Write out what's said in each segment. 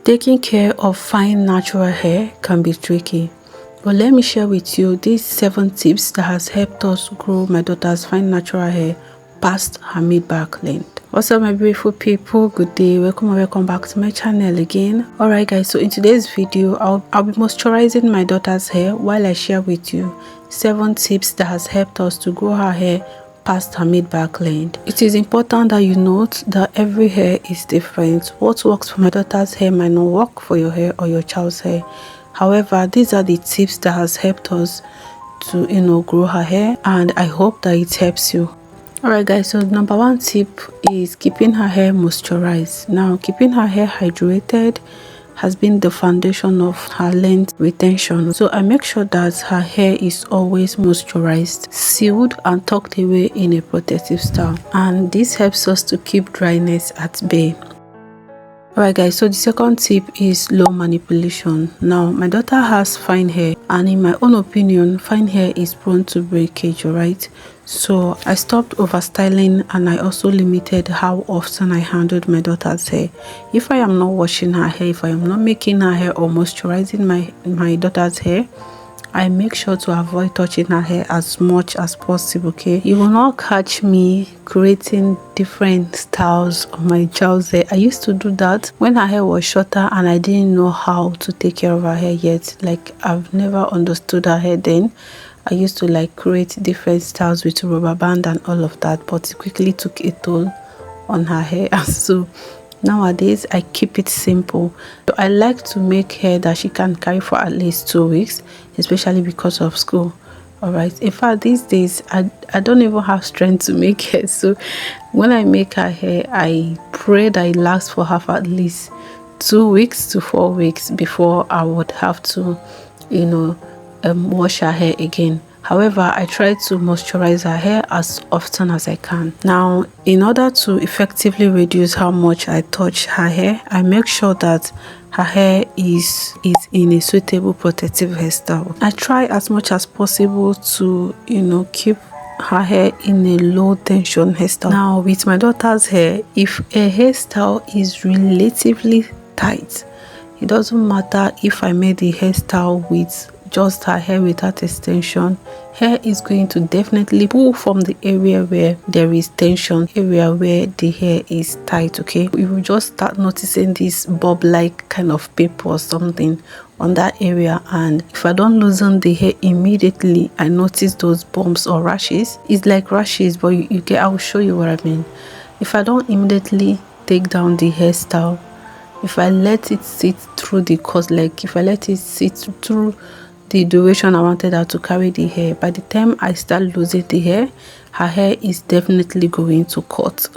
Taking care of fine natural hair can be tricky, but let me share with you these 7 tips that has helped us grow my daughter's fine natural hair past her mid-back length. What's up my beautiful people, good day, welcome and welcome back to my channel again. Alright guys, so in today's video I'll be moisturizing my daughter's hair while I share with you 7 tips that has helped us to grow her hair past her mid-back length. It is important that you note that every hair is different. What works for my daughter's hair might not work for your hair or your child's hair. However, these are the tips that has helped us to grow her hair, and I hope that it helps you. Alright guys, so number 1 tip is keeping her hair moisturized. Now, keeping her hair hydrated has been the foundation of her length retention. So I make sure that her hair is always moisturized, sealed and tucked away in a protective style, and this helps us to keep dryness at bay. Alright guys, so the second tip is low manipulation. Now, my daughter has fine hair, and in my own opinion, fine hair is prone to breakage, alright? So I stopped overstyling, and I also limited how often I handled my daughter's hair. If I am not washing her hair, if I am not making her hair or moisturizing my daughter's hair, I make sure to avoid touching her hair as much as possible, okay? You will not catch me creating different styles of my child's hair. I used to do that when her hair was shorter and I didn't know how to take care of her hair yet. Like, I've never understood her hair then. I used to like create different styles with rubber band and all of that, but it quickly took a toll on her hair. So nowadays I keep it simple. So I like to make hair that she can carry for at least 2 weeks, especially because of school. Alright, in fact these days I don't even have strength to make hair, so when I make her hair I pray that it lasts for her for at least 2 weeks to 4 weeks before I would have to wash her hair again. However, I try to moisturize her hair as often as I can. Now, in order to effectively reduce how much I touch her hair, I make sure that her hair is in a suitable protective hairstyle. I try as much as possible to keep her hair in a low tension hairstyle. Now, with my daughter's hair, if a hairstyle is relatively tight, it doesn't matter if I made the hairstyle with just her hair without extension, hair is going to definitely pull from the area where there is tension, area where the hair is tight, okay? You will just start noticing this bob like kind of paper or something on that area, and if I don't loosen the hair immediately, I notice those bumps or rashes. It's like rashes, but you get, I will show you what I mean. If I don't immediately take down the hairstyle, if I let it sit through the course, like if I let it sit through the duration I wanted her to carry the hair, by the time I start losing the hair, her hair is definitely going to cut.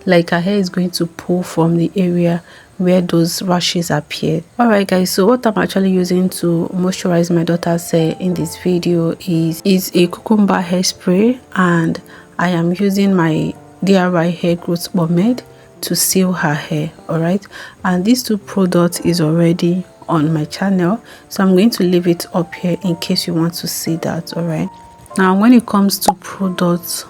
Like, her hair is going to pull from the area where those rashes appeared. Alright guys, so what I'm actually using to moisturize my daughter's hair in this video is a cucumber hairspray, and I am using my DIY hair growth pomade to seal her hair. Alright, and these 2 products is already on my channel, so I'm going to leave it up here in case you want to see that. Alright, now when it comes to products,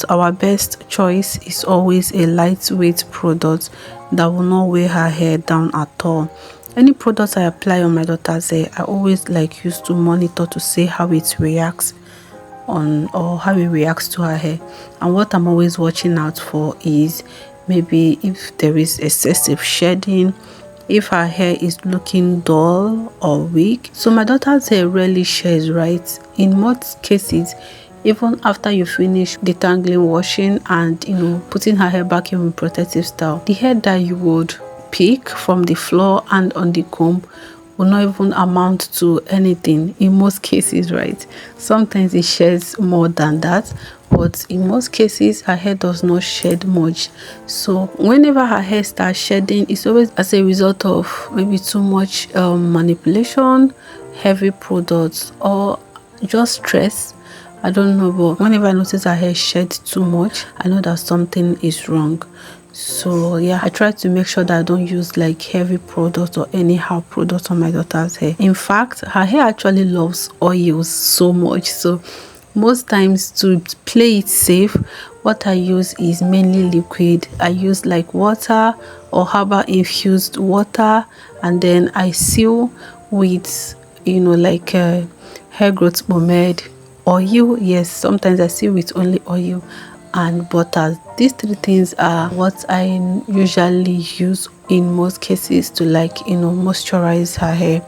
our best choice is always a lightweight product that will not weigh her hair down at all. Any products I apply on my daughter's hair, I always use to monitor to see how it reacts or how it reacts to her hair. And what I'm always watching out for is maybe if there is excessive shedding, if her hair is looking dull or weak. So my daughter's hair rarely sheds, right? In most cases, even after you finish detangling, washing, and putting her hair back in protective style, the hair that you would pick from the floor and on the comb will not even amount to anything in most cases, right? Sometimes it sheds more than that, but in most cases her hair does not shed much. So whenever her hair starts shedding, it's always as a result of maybe too much manipulation, heavy products, or just stress. I don't know, but whenever I notice her hair sheds too much, I know that something is wrong. So yeah, I try to make sure that I don't use heavy products or anyhow products on my daughter's hair. In fact, her hair actually loves oils so much, so most times to play it safe, what I use is mainly liquid. I use like water or herbal infused water, and then I seal with like hair growth pomade, oil. Yes, sometimes I seal with only oil and butter. These three things are what I usually use in most cases to moisturize her hair.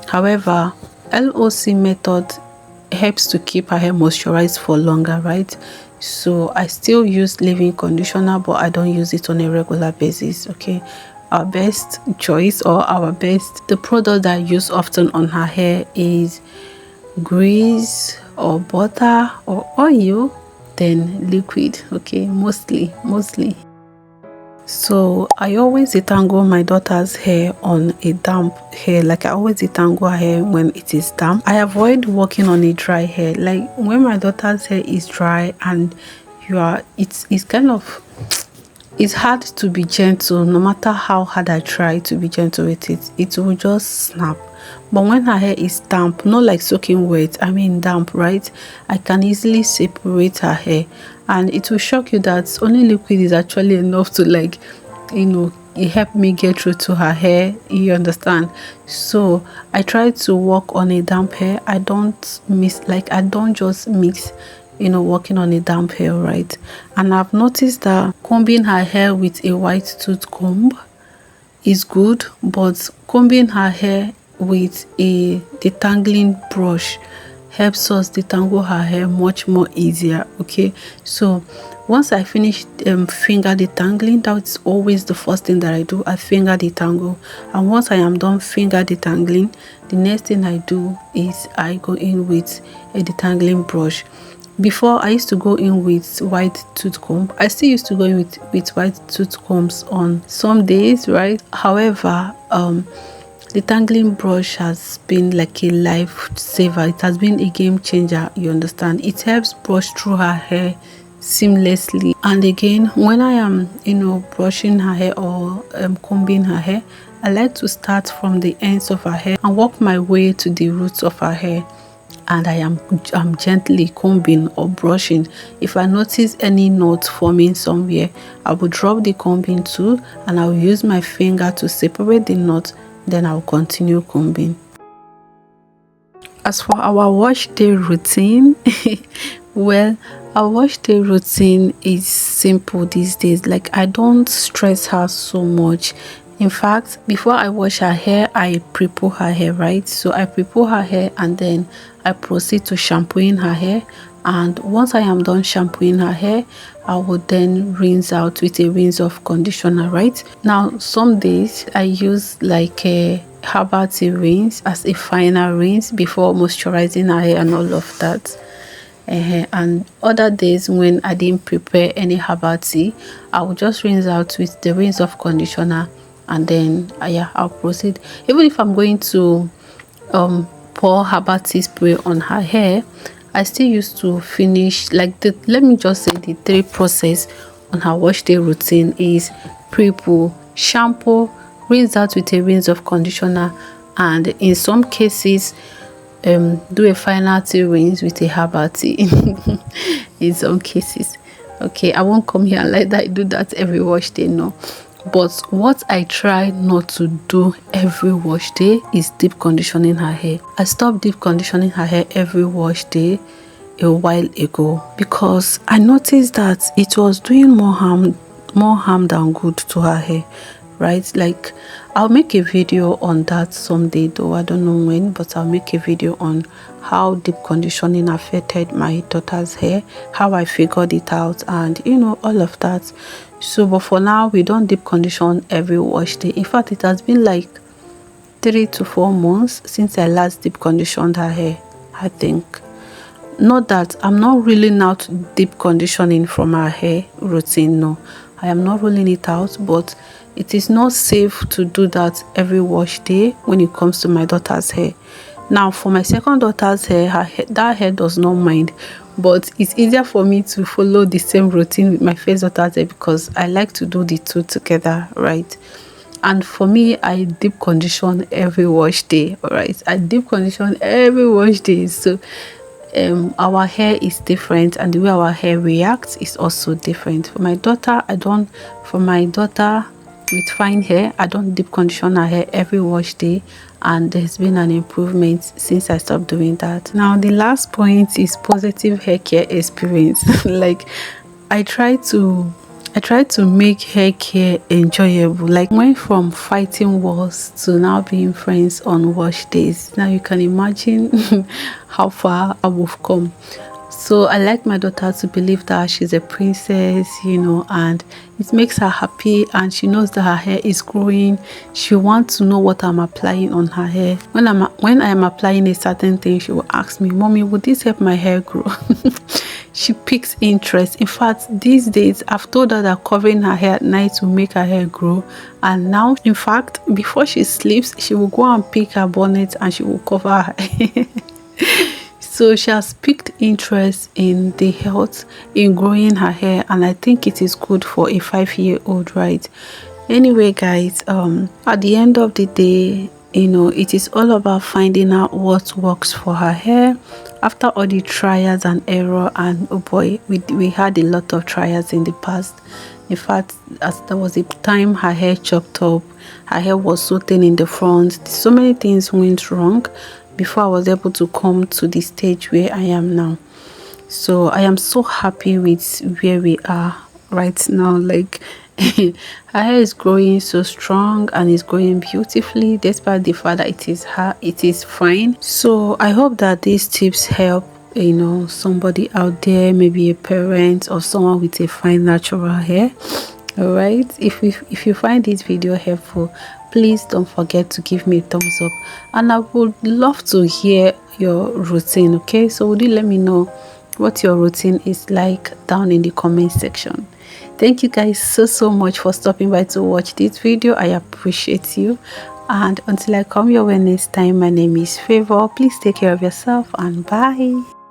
However, LOC method helps to keep her hair moisturized for longer, right? So I still use leave-in conditioner, but I don't use it on a regular basis. Okay, our best choice, or the product that I use often on her hair is grease or butter or oil, then liquid. Okay, mostly. So I always detangle my daughter's hair on a damp hair. Like I always detangle her hair when it is damp. I avoid working on a dry hair. Like when my daughter's hair is dry and it's kind of, it's hard to be gentle. No matter how hard I try to be gentle with it, it will just snap. But when her hair is damp, not like soaking wet, I mean damp, right, I can easily separate her hair, and it will shock you that only liquid is actually enough to it helped me get through to her hair. You understand? So I try to work on a damp hair. I don't just mix working on a damp hair, right? And I've noticed that combing her hair with a white tooth comb is good, but combing her hair with a detangling brush helps us detangle her hair much more easier. Okay, so once I finish finger detangling, that's always the first thing that I do. I finger detangle, and once I am done finger detangling, the next thing I do is I go in with a detangling brush. Before, I used to go in with white tooth comb. I still used to go in with white tooth combs on some days, right? However, the tangling brush has been like a lifesaver. It has been a game changer. You understand? It helps brush through her hair seamlessly. And again, when I am brushing her hair or combing her hair, I like to start from the ends of her hair and work my way to the roots of her hair, and I'm gently combing or brushing. If I notice any knot forming somewhere, I will drop the combing tool and I'll use my finger to separate the knot, then I'll continue combing. As for our wash day routine, well, our wash day routine is simple these days. Like I don't stress her so much. In fact, before I wash her hair, I pre-poo her hair, right? So I pre-poo her hair and then I proceed to shampooing her hair. And once I am done shampooing her hair, I will then rinse out with a rinse of conditioner, right? Now, some days I use like a herbal tea rinse as a final rinse before moisturizing her hair and all of that. And other days when I didn't prepare any herbal tea, I will just rinse out with the rinse of conditioner, and then I'll proceed. Even if I'm going to pour herbal tea spray on her hair, I still used to finish like let me just say the three process on her wash day routine is pre-poo, shampoo, rinse out with a rinse of conditioner, and in some cases do a final tea rinse with a herbal tea. In some cases, okay, I won't come here and let that I do that every wash day, no. But what I try not to do every wash day is deep conditioning her hair. I stopped deep conditioning her hair every wash day a while ago because I noticed that it was doing more harm than good to her hair, right? Like I'll make a video on that someday, though I don't know when, but I'll make a video on how deep conditioning affected my daughter's hair, how I figured it out, and all of that. So but for now, we don't deep condition every wash day. In fact, it has been like 3 to 4 months since I last deep conditioned her hair, I think. Not that I'm not ruling out deep conditioning from her hair routine, no, I am not ruling it out, but it is not safe to do that every wash day when it comes to my daughter's hair. Now for my second daughter's hair, that hair does not mind, but it's easier for me to follow the same routine with my first daughter's hair because I like to do the two together, right? And for me, I deep condition every wash day. All right, I deep condition every wash day. So our hair is different, and the way our hair reacts is also different. For my daughter, with fine hair, I don't deep condition her hair every wash day, and there's been an improvement since I stopped doing that. Now the last point is positive hair care experience. Like I try to make hair care enjoyable. Like went from fighting wars to now being friends on wash days. Now you can imagine how far I have come. So I like my daughter to believe that she's a princess, and it makes her happy, and she knows that her hair is growing. She wants to know what I'm applying on her hair. When I am applying a certain thing, she will ask me, "Mommy, would this help my hair grow?" She picks interest. In fact, these days I've told her that covering her hair at night will make her hair grow, and now, in fact, before she sleeps, she will go and pick her bonnet and she will cover her hair. So she has picked interest in the health, in growing her hair, and I think it is good for a 5-year-old, right? Anyway, guys, at the end of the day, it is all about finding out what works for her hair after all the trials and error. And oh boy, we had a lot of trials in the past. In fact, as there was a time her hair chopped up, her hair was so thin in the front, so many things went wrong before I was able to come to the stage where I am now. So I am so happy with where we are right now. Like her hair is growing so strong and is growing beautifully, despite the fact that it is fine. So I hope that these tips help somebody out there, maybe a parent or someone with a fine natural hair. All right, if you find this video helpful, please don't forget to give me a thumbs up, and I would love to hear your routine. Okay, so would you let me know what your routine is like down in the comment section? Thank you guys so much for stopping by to watch this video. I appreciate you, and until I come your way next time, my name is Favor. Please take care of yourself, and bye.